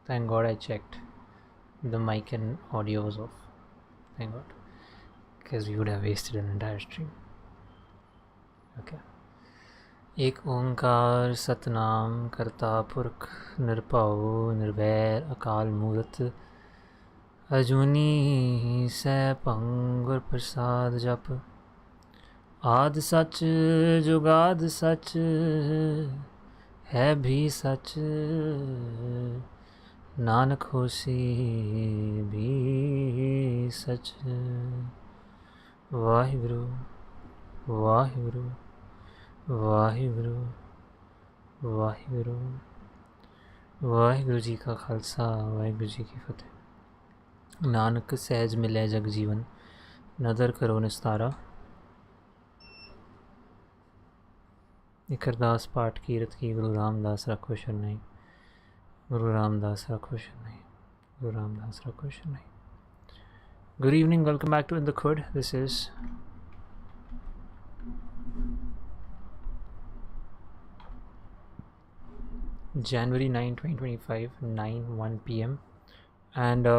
Thank God I checked. The mic and audio was off. Thank God. Because we would have wasted an entire stream. Okay. एक ओंकार सतनाम करता पुरख निरभव निर्वैर अकाल मूरत अजूनी सैभं गुर प्रसाद जप आद सच जुगाद सच है भी सच नानक होसी भी सच। वाहिगुरु वाहिगुरु वाहिगुरु वाहिगुरु वाहिगुरु जी का खालसा वाहिगुरु जी की फतेह। नानक सहज मिले जग जीवन नदर करो निस्तारा। इकरदास पाठ कीरत की गुरु रामदास रखो शरणाई। गुरु रामदास रखो शरणाई। गुरु रामदास रखो शरणाई। Good evening, welcome back to In the Khud. This is January 9, 2025, 9:01 p.m. And the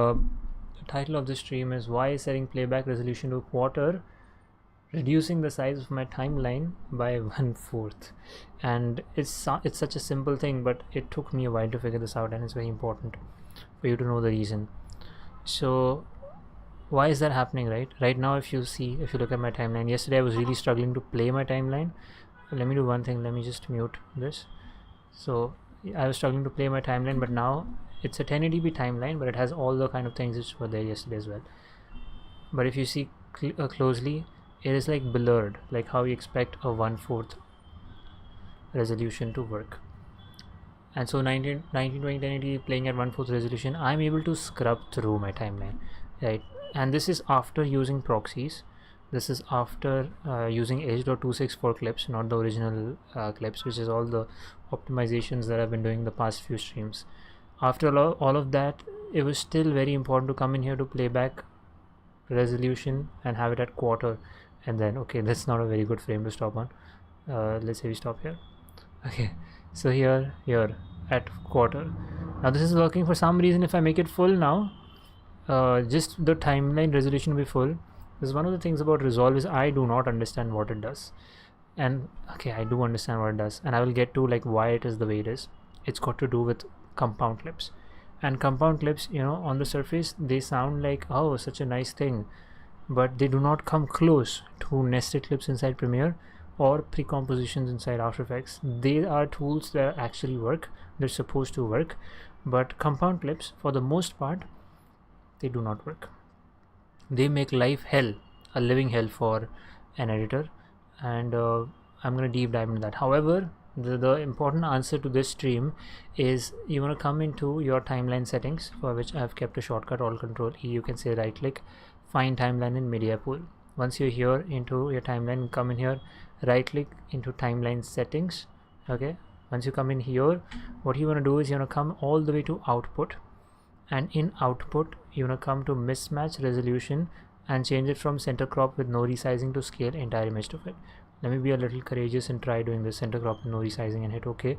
title of the stream is Why is Setting Playback Resolution to a Quarter Reducing the Size of My Timeline by 1/4. And it's such a simple thing, but it took me a while to figure this out, and it's very important for you to know the reason. So why is that happening? Right now, if you look at my timeline, yesterday I was really struggling to play my timeline. Let me do one thing. Let me just mute this. So I was struggling to play my timeline, but now it's a 1080p timeline, but it has all the kind of things which were there yesterday as well. But if you see closely, it is like blurred, like how you expect a 1/4 resolution to work. And so 1920 1080 playing at 1/4 resolution, I'm able to scrub through my timeline, right? And this is after using proxies. This is after using H.264 clips, not the original clips, which is all the optimizations that I've been doing the past few streams. After all of that, it was still very important to come in here to playback resolution and have it at quarter. And then, okay, that's not a very good frame to stop on. Let's say we stop here. Okay, so here at quarter. Now this is working. For some reason, if I make it full now, just the timeline resolution will be full. This is one of the things about Resolve is I do not understand what it does. And okay, I do understand what it does, and I will get to like why it is the way it is. It's got to do with compound clips. And compound clips, on the surface they sound like, oh, such a nice thing, but they do not come close to nested clips inside Premiere or pre-compositions inside After Effects. They are tools that actually work. They're supposed to work, but compound clips, for the most part, they do not work. They make life hell, a living hell for an editor, and I'm going to deep dive into that. However, the important answer to this stream is you want to come into your timeline settings, for which I have kept a shortcut, Alt Control E. You can say right click, find timeline in media pool. Once you're here into your timeline, come in here, right click into timeline settings. Okay, once you come in here, what you want to do is you want to come all the way to output, and in output you want to come to mismatch resolution and change it from center crop with no resizing to scale entire image to fit. Let me be a little courageous and try doing this center crop with no resizing and hit OK,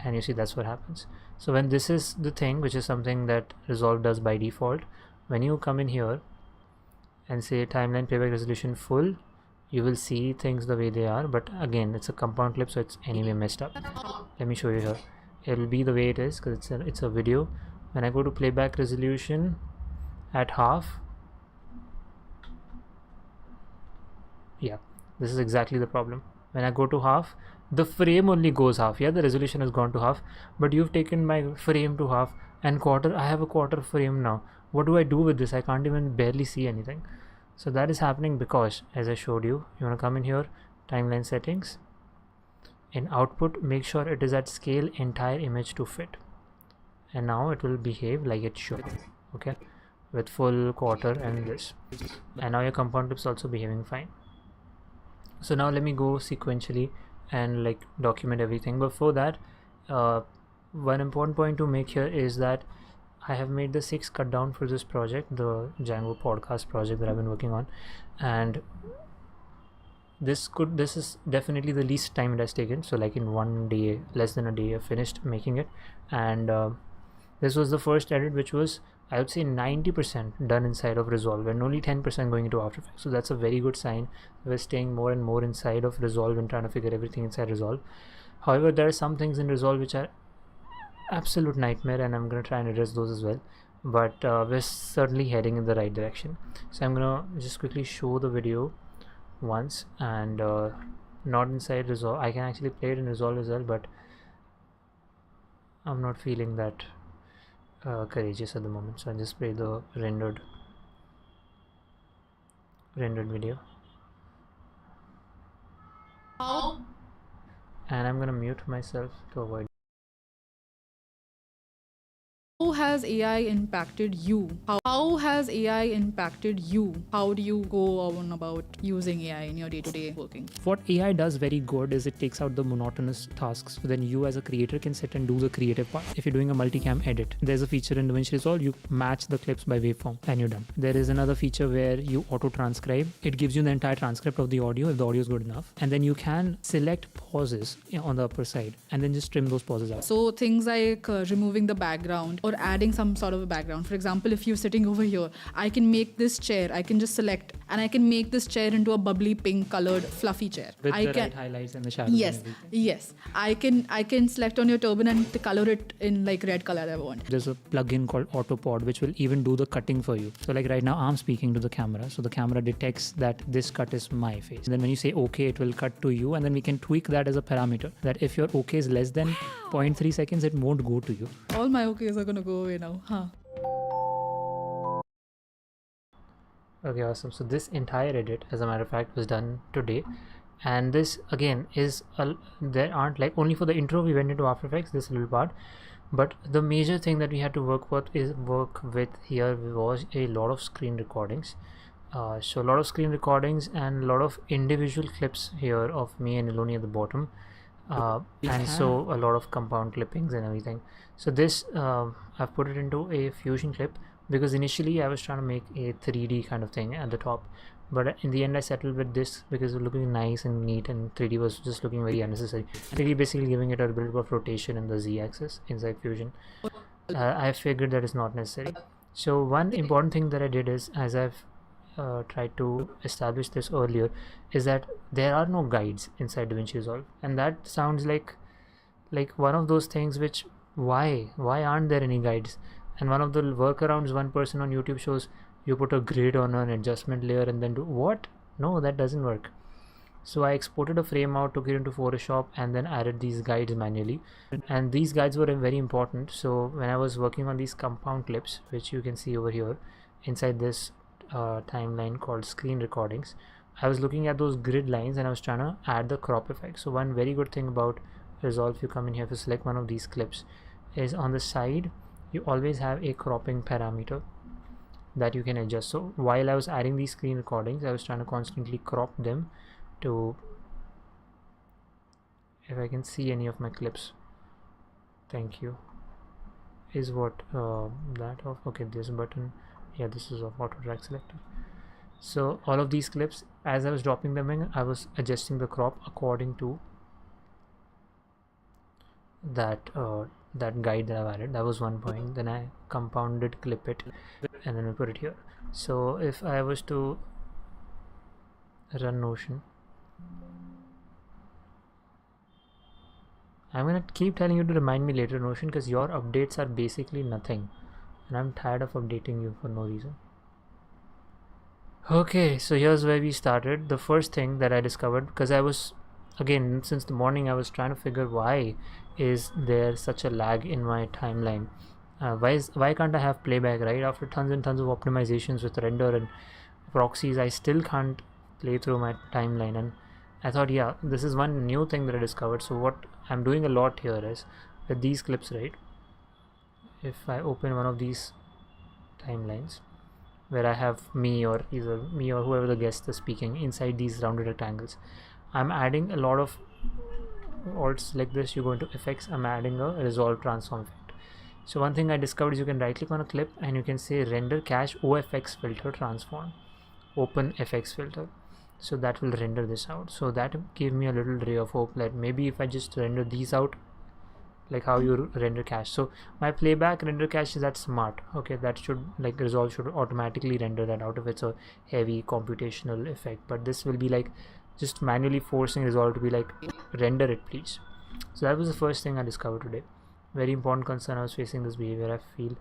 and you see that's what happens. So when this is the thing, which is something that Resolve does by default, when you come in here and say timeline playback resolution full, you will see things the way they are, but again it's a compound clip, so it's anyway messed up. Let me show you here. It will be the way it is because it's a video. When I go to playback resolution at half, yeah, this is exactly the problem. When I go to half, the frame only goes half. Yeah, the resolution has gone to half, but you've taken my frame to half, and quarter. I have a quarter frame now. What do I do with this? I can't even barely see anything. So that is happening because, as I showed you, you want to come in here, timeline settings. In output, make sure it is at scale entire image to fit, and now it will behave like it should. Okay, with full quarter and this, and now your compound clip is also behaving fine. So now let me go sequentially and like document everything. Before that, one important point to make here is that I have made the 6 cut down for this project, the Django podcast project that I've been working on, and this is definitely the least time it has taken. So like in one day, less than a day, I finished making it, and This was the first edit which was, I would say, 90% done inside of Resolve and only 10% going into After Effects. So that's a very good sign. We're staying more and more inside of Resolve and trying to figure everything inside Resolve. However, there are some things in Resolve which are absolute nightmare, and I'm going to try and address those as well. But we're certainly heading in the right direction. So I'm going to just quickly show the video once, and not inside Resolve. I can actually play it in Resolve as well, but I'm not feeling that courageous at the moment, so I'll just play the rendered video. And I'm gonna mute myself to avoid. How has AI impacted you? How has AI impacted you? How do you go on about using AI in your day-to-day working? What AI does very good is it takes out the monotonous tasks, so then you as a creator can sit and do the creative part. If you're doing a multicam edit, there's a feature in Vinci Resolve, you match the clips by waveform and you're done. There is another feature where you auto transcribe. It gives you the entire transcript of the audio if the audio is good enough, and then you can select pauses on the upper side and then just trim those pauses out. So things like removing the background or adding some sort of a background. For example, if you're sitting over here, I can make this chair, I can just select and I can make this chair into a bubbly pink colored fluffy chair. With the right highlights and the shadows. Yes, and everything. yes. I can select on your turban and color it in like red color I want. There's a plugin called Autopod which will even do the cutting for you. So like right now I'm speaking to the camera, so the camera detects that this cut is my face. And then when you say okay, it will cut to you, and then we can tweak that as a parameter that if your okay is less than 0.3 seconds, it won't go to you. All my okays are gonna go away now, huh? Okay, awesome. So this entire edit, as a matter of fact, was done today, and this again is there aren't, like, only for the intro we went into After Effects, this little part, but the major thing that we had to work with here was a lot of screen recordings. So a lot of screen recordings and a lot of individual clips here of me and Iloni at the bottom, and so a lot of compound clippings and everything. So this I've put it into a Fusion clip because initially I was trying to make a 3D kind of thing at the top, but in the end I settled with this because it was looking nice and neat, and 3D was just looking very unnecessary. 3D basically giving it a bit of rotation in the Z-axis inside Fusion. I figured that is not necessary. So one important thing that I did is, as I've tried to establish this earlier, is that there are no guides inside DaVinci Resolve, and that sounds like one of those things which why aren't there any guides? And one of the workarounds one person on YouTube shows, you put a grid on an adjustment layer and then do what? No, that doesn't work. So I exported a frame out, took it into Photoshop, and then added these guides manually, and these guides were very important. So when I was working on these compound clips, which you can see over here inside this timeline called screen recordings, I was looking at those grid lines and I was trying to add the crop effect. So one very good thing about Resolve, if you come in here to select one of these clips, is on the side you always have a cropping parameter that you can adjust. So while I was adding these screen recordings, I was trying to constantly crop them to, if I can see any of my clips, thank you, is what that of, okay, this button, yeah, this is of auto track selector. So all of these clips, as I was dropping them in, I was adjusting the crop according to that that guide that I've added. That was one point. Then I compounded clip it and then we put it here. So if I was to run Notion, I'm gonna keep telling you to remind me later, Notion, because your updates are basically nothing and I'm tired of updating you for no reason. Okay, so here's where we started. The first thing that I discovered, because I was, again, since the morning I was trying to figure why is there such a lag in my timeline. Why can't I have playback, right? After tons and tons of optimizations with render and proxies, I still can't play through my timeline. And I thought, yeah, this is one new thing that I discovered. So what I'm doing a lot here is with these clips, right? If I open one of these timelines where I have me or either me or whoever the guest is speaking inside these rounded rectangles, I'm adding a lot of alts like this. You go into effects, I'm adding a resolve transform effect. So one thing I discovered is you can right click on a clip and you can say render cache OFX filter transform, open FX filter. So that will render this out. So that gave me a little ray of hope that maybe if I just render these out like how you render cache. So my playback render cache is that smart. Okay, that should, like, Resolve should automatically render that out if it's a heavy computational effect, but this will be like just manually forcing Resolve to be like, render it please. So that was the first thing I discovered today. Very important concern I was facing this behavior, I feel.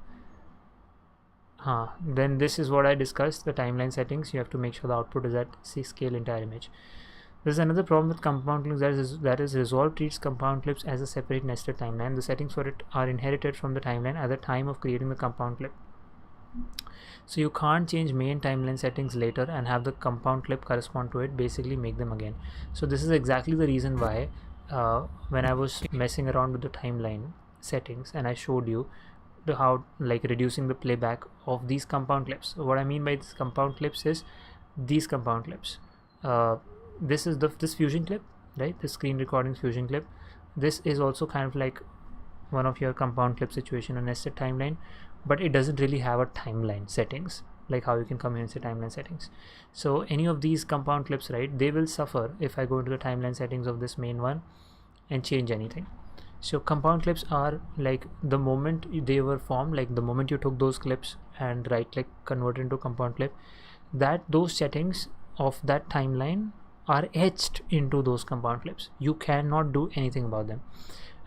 Then this is what I discussed, the timeline settings. You have to make sure the output is at scale entire image. There's another problem with compound clips, that is Resolve treats compound clips as a separate nested timeline. The settings for it are inherited from the timeline at the time of creating the compound clip. So you can't change main timeline settings later and have the compound clip correspond to it, basically make them again. So this is exactly the reason why when I was messing around with the timeline settings and I showed you how, like, reducing the playback of these compound clips. What I mean by these compound clips is these compound clips. This is this fusion clip, right? The screen recording fusion clip. This is also kind of like one of your compound clip situation, a nested timeline, but it doesn't really have a timeline settings, like how you can come here and say timeline settings. So any of these compound clips, right, they will suffer if I go into the timeline settings of this main one and change anything. So compound clips are like the moment they were formed, like the moment you took those clips and right click convert into compound clip, that those settings of that timeline are etched into those compound clips. You cannot do anything about them,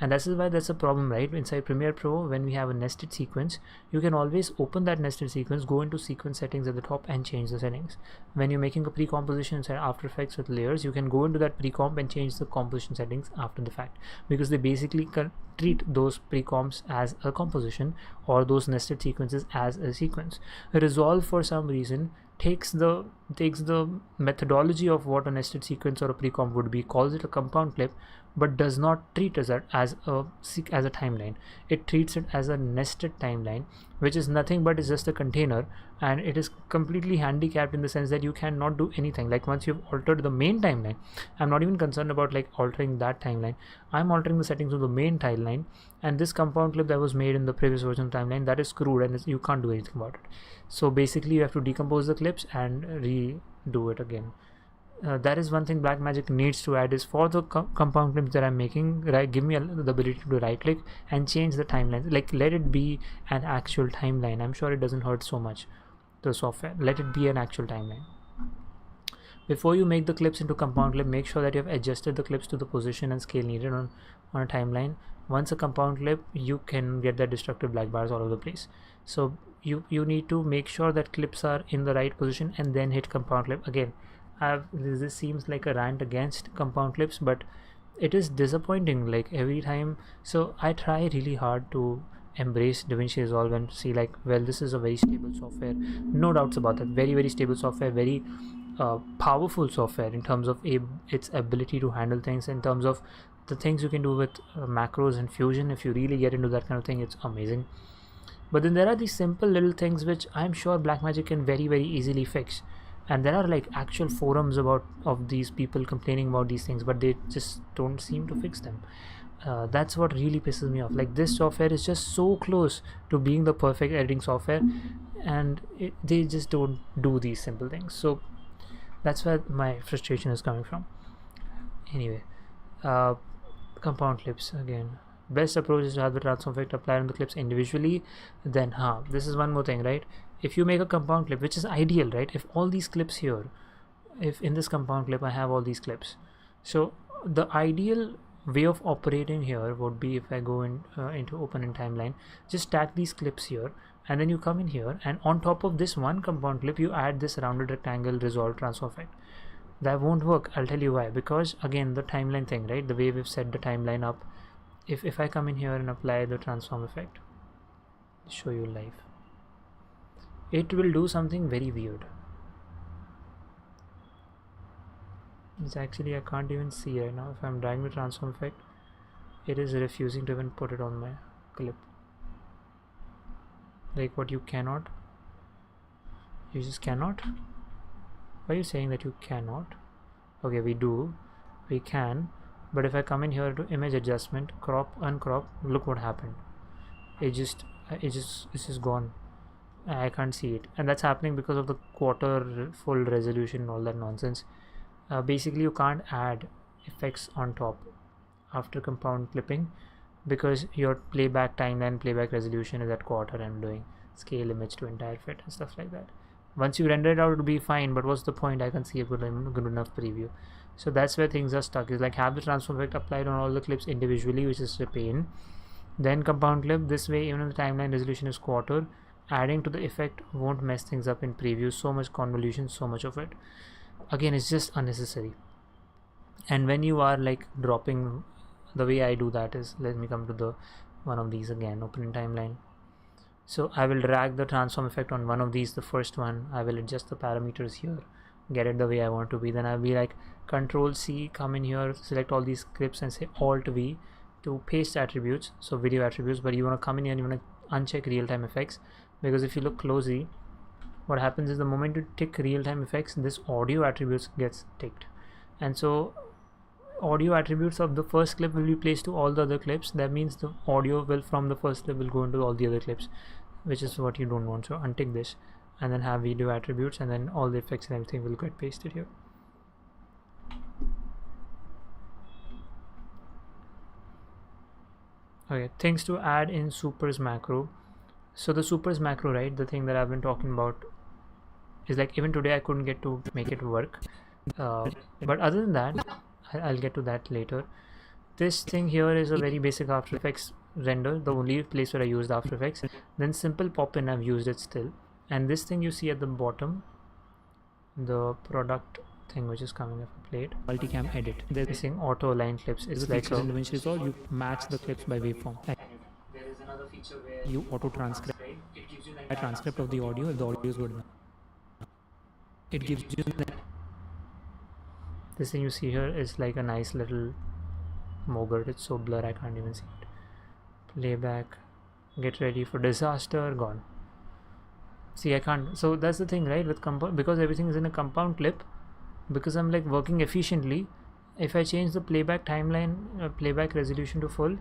and this is why that's a problem, right? Inside Premiere Pro, when we have a nested sequence, you can always open that nested sequence, go into sequence settings at the top and change the settings. When you're making a pre-composition inside After Effects with layers, you can go into that pre-comp and change the composition settings after the fact, because they basically treat those pre-comps as a composition or those nested sequences as a sequence. Resolve, for some reason, takes the methodology of what a nested sequence or a pre-comp would be, calls it a compound clip, but does not treat as a timeline. It treats it as a nested timeline, which is nothing but is just a container, and it is completely handicapped in the sense that you cannot do anything. Like, once you've altered the main timeline, I'm not even concerned about like altering that timeline. I'm altering the settings of the main timeline, and this compound clip that was made in the previous version of timeline, that is screwed and you can't do anything about it. So basically you have to decompose the clips and redo it again. That is one thing Blackmagic needs to add, is for the compound clips that I'm making, right, give me the ability to right click and change the timeline. Like, let it be an actual timeline. I'm sure it doesn't hurt so much, the software. Let it be an actual timeline. Before you make the clips into compound clip, make sure that you have adjusted the clips to the position and scale needed on a timeline. Once a compound clip, you can get that destructive black bars all over the place. So you need to make sure that clips are in the right position and then hit compound clip again. This seems like a rant against compound clips, but it is disappointing like every time. So I try really hard to embrace DaVinci Resolve and see like, well, this is a very stable software, no doubts about that. Very, very stable software, very powerful software in terms of its ability to handle things, in terms of the things you can do with macros and Fusion. If you really get into that kind of thing, it's amazing. But then there are these simple little things which I'm sure Blackmagic can very, very easily fix, and there are like actual forums of these people complaining about these things, but they just don't seem to fix them. That's what really pisses me off. Like, this software is just so close to being the perfect editing software, and they just don't do these simple things. So that's where my frustration is coming from. Anyway, compound clips again. Best approach is to have the transform effect applied on the clips individually. Then this is one more thing, right? If you make a compound clip, which is ideal, right? If all these clips here, if in this compound clip I have all these clips, so the ideal way of operating here would be, if I go into open in timeline, just stack these clips here, and then you come in here, and on top of this one compound clip you add this rounded rectangle resolve transform effect. That won't work. I'll tell you why. Because again, the timeline thing, right? The way we've set the timeline up, if I come in here and apply the transform effect, show you live, it will do something very weird. It's actually, I can't even see right now. If I'm dragging the transform effect, it is refusing to even put it on my clip. Like, what, you cannot? You just cannot? Why are you saying that you cannot? Okay, we can, but if I come in here to image adjustment, crop, uncrop, look what happened. It's just gone. I can't see it, and that's happening because of the quarter full resolution and all that nonsense. Basically, you can't add effects on top after compound clipping, because your playback timeline, playback resolution is at quarter. I'm doing scale image to entire fit and stuff like that. Once you render it out, it'll be fine, but what's the point? I can see a good enough preview. So that's where things are stuck, is like have the transform effect applied on all the clips individually, which is a pain. Then compound clip. This way, even if the timeline resolution is quarter, adding to the effect won't mess things up in preview. So much convolution, so much of it. Again, it's just unnecessary. And when you are like dropping, the way I do that is, let me come to the one of these again, open in timeline. So I will drag the transform effect on one of these, the first one. I will adjust the parameters here, get it the way I want to be. Then I'll be like Control C, come in here, select all these clips and say Alt V to paste attributes, so video attributes. But you want to come in here and you want to uncheck real-time effects, because if you look closely, what happens is the moment you tick real-time effects, this audio attributes gets ticked, and so audio attributes of the first clip will be placed to all the other clips. That means the audio will from the first clip will go into all the other clips, which is what you don't want. So untick this and then have video attributes, and then all the effects and everything will get pasted here. Okay, things to add in supers macro. So the supers macro, right, the thing that I've been talking about, is like even today I couldn't get to make it work, but other than that, I'll get to that later. This thing here is a very basic After Effects render, the only place where I used After Effects. Then simple pop-in, I've used it still. And this thing you see at the bottom, the product thing which is coming up a plate, multicam edit. This thing auto align clips. It's like in Vinci Resolve, you match the clips by waveform. There is another feature where you auto transcribe. It gives you like a transcript of the audio if the audio is good enough. It gives you this thing you see here is like a nice little mogul. It's so blur I can't even see it. Playback, get ready for disaster, gone. See, I can't. So that's the thing, right, with compound, because everything is in a compound clip, because I'm like working efficiently. If I change the playback timeline, playback resolution to full,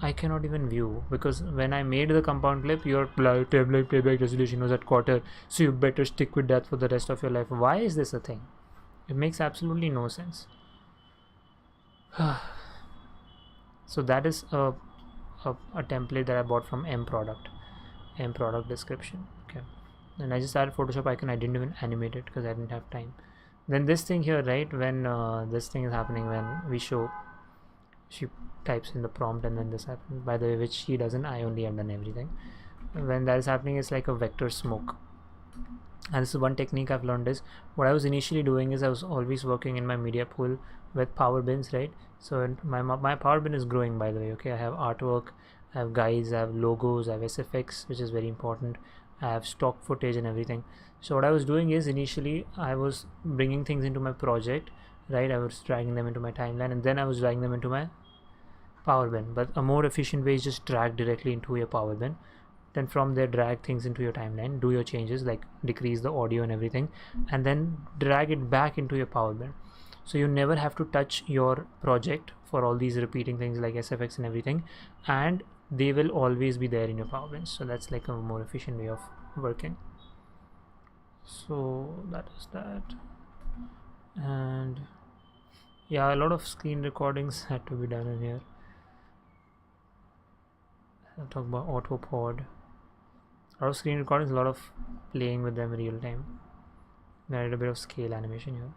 I cannot even view, because when I made the compound clip, your timeline playback resolution was at quarter, so you better stick with that for the rest of your life. Why is this a thing? It makes absolutely no sense. So that is a template that I bought from M product description. Okay, and I just added Photoshop icon. I didn't even animate it because I didn't have time. Then this thing here, right, when this thing is happening, when we show, she types in the prompt and then this happens, by the way, which she doesn't. I only have done everything. When that is happening, it's like a vector smoke. And this is one technique I've learned, is what I was initially doing is I was always working in my media pool with power bins, right? So my power bin is growing, by the way. Okay, I have artwork, I have guides, I have logos, I have SFX, which is very important, I have stock footage and everything. So what I was doing is, initially I was bringing things into my project, right? I was dragging them into my timeline, and then I was dragging them into my power bin. But a more efficient way is just drag directly into your power bin, then from there drag things into your timeline, do your changes like decrease the audio and everything, and then drag it back into your power bin. So you never have to touch your project for all these repeating things like SFX and everything, and they will always be there in your power bin. So that's like a more efficient way of working. So that is that. And yeah, a lot of screen recordings had to be done in here. I'll talk about autopod. A lot of screen recordings, a lot of playing with them real time. I did a bit of scale animation here.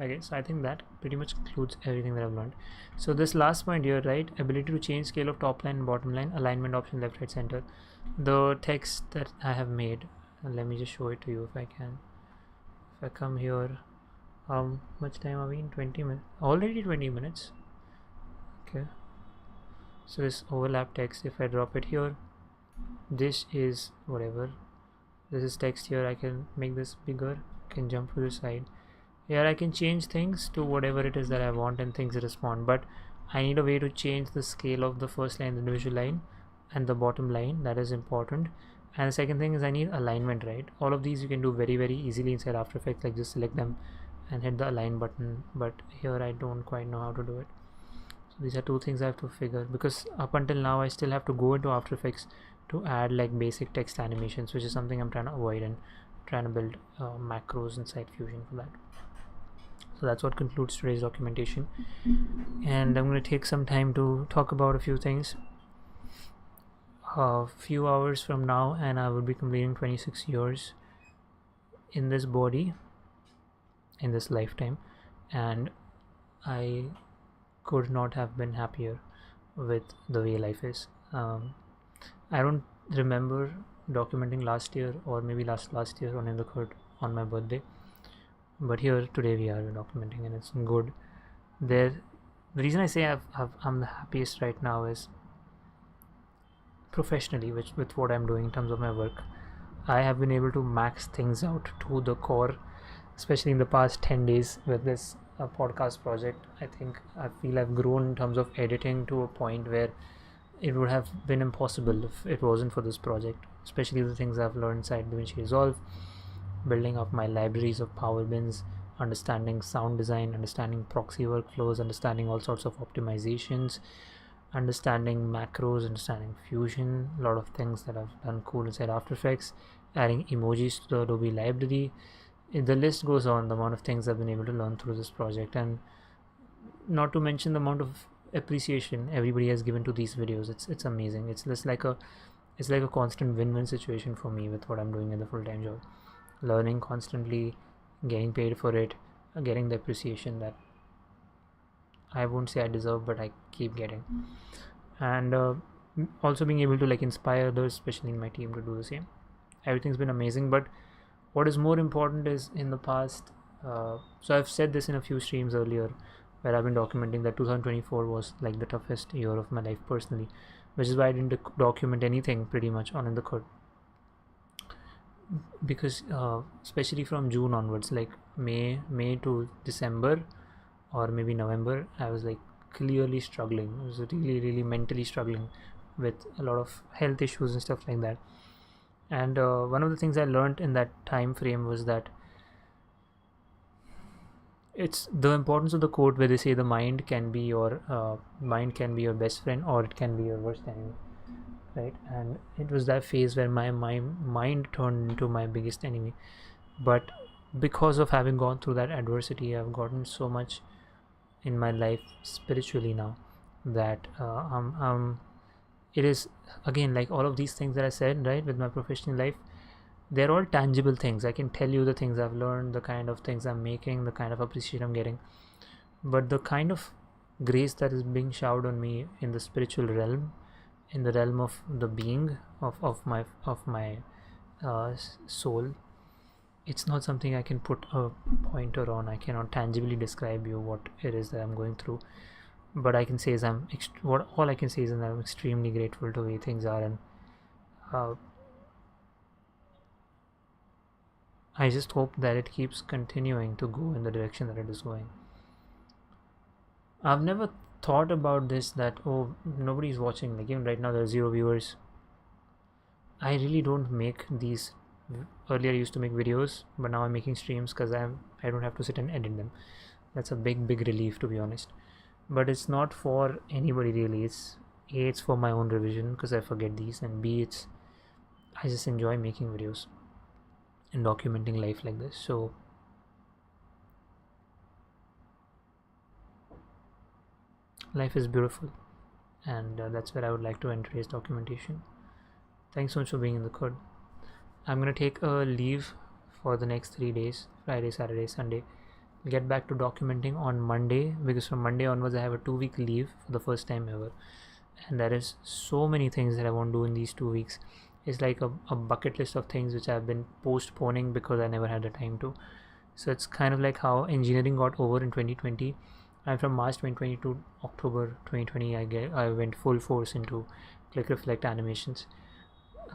Okay, so I think that pretty much includes everything that I've learned. So this last point here, right, ability to change scale of top line and bottom line, alignment option, left, right, center. The text that I have made, and let me just show it to you if I can. If I come here, how much time are we in? 20 minutes, already 20 minutes. Okay, so this overlap text, if I drop it here, this is whatever, this is text here. I can make this bigger, can jump to the side here. I can change things to whatever it is that I want and things respond, but I need a way to change the scale of the first line, the individual line, and the bottom line. That is important. And the second thing is I need alignment, right? All of these you can do very easily inside After Effects, like just select them and hit the align button, but here I don't quite know how to do it. So these are two things I have to figure, because up until now I still have to go into After Effects to add like basic text animations, which is something I'm trying to avoid, and trying to build macros inside Fusion for that. So that's what concludes today's documentation, and I'm going to take some time to talk about a few things. A few hours from now and I will be completing 26 years in this body, in this lifetime, and I could not have been happier with the way life is. I don't remember documenting last year or maybe last year on in the court on my birthday, but here today we are documenting and it's good. The reason I say I'm the happiest right now is professionally, which with what I'm doing in terms of my work. I have been able to max things out to the core, especially in the past 10 days with this podcast project. I feel I've grown in terms of editing to a point where it would have been impossible if it wasn't for this project, especially the things I've learned inside Vinci Resolve, building up my libraries of power bins, understanding sound design, understanding proxy workflows, understanding all sorts of optimizations, understanding macros, understanding fusion, a lot of things that I've done cool inside After Effects, adding emojis to the Adobe library. The list goes on, the amount of things I've been able to learn through this project, and not to mention the amount of appreciation everybody has given to these videos. It's amazing. It's just like a constant win-win situation for me with what I'm doing in the full-time job, learning constantly, getting paid for it, getting the appreciation that I won't say I deserve, but I keep getting, and also being able to like inspire others, especially in my team, to do the same. Everything's been amazing, but what is more important is in the past. So I've said this in a few streams earlier, where I've been documenting that 2024 was like the toughest year of my life personally, which is why I didn't document anything pretty much on in the code, because especially from June onwards, like May to December or maybe November, I was like clearly struggling. I was really mentally struggling with a lot of health issues and stuff like that. And one of the things I learned in that time frame was that it's the importance of the quote where they say the mind can be your best friend or it can be your worst enemy, right? And it was that phase where my mind turned into my biggest enemy. But because of having gone through that adversity, I've gotten so much in my life spiritually now that it is again like all of these things that I said, right, with my professional life, they're all tangible things. I can tell you the things I've learned, the kind of things I'm making, the kind of appreciation I'm getting, but the kind of grace that is being showered on me in the spiritual realm, in the realm of the being of my soul, it's not something I can put a pointer on. I cannot tangibly describe you what it is that I'm going through, but I can say is all I can say is that I'm extremely grateful to the way things are, and I just hope that it keeps continuing to go in the direction that it is going. I've never thought about this, that nobody's watching, like even right now there are 0 viewers. I really don't make these. Earlier I used to make videos, but now I'm making streams because I don't have to sit and edit them. That's a big relief, to be honest. But it's not for anybody really. It's for my own revision because I forget these, and B, I just enjoy making videos and documenting life like this. So life is beautiful, and that's where I would like to end today's documentation. Thanks so much for being in the code. I'm gonna take a leave for the next 3 days, Friday, Saturday, Sunday. I'll get back to documenting on Monday, because from Monday onwards I have a 2-week leave for the first time ever, and there is so many things that I want to do in these 2 weeks. It's like a bucket list of things which I've been postponing because I never had the time to. So it's kind of like how engineering got over in 2020, and from March 2020 to October 2020 I went full force into click reflect animations.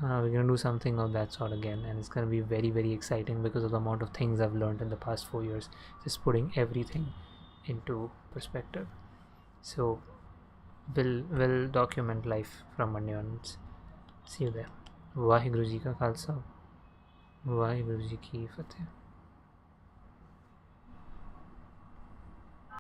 We're gonna do something of that sort again, and it's gonna be very exciting because of the amount of things I've learned in the past 4 years, just putting everything into perspective. So we'll document life from Monday onwards. See you there. Waheguru ji का खालसा, वाहिगुरु जी की फतेह.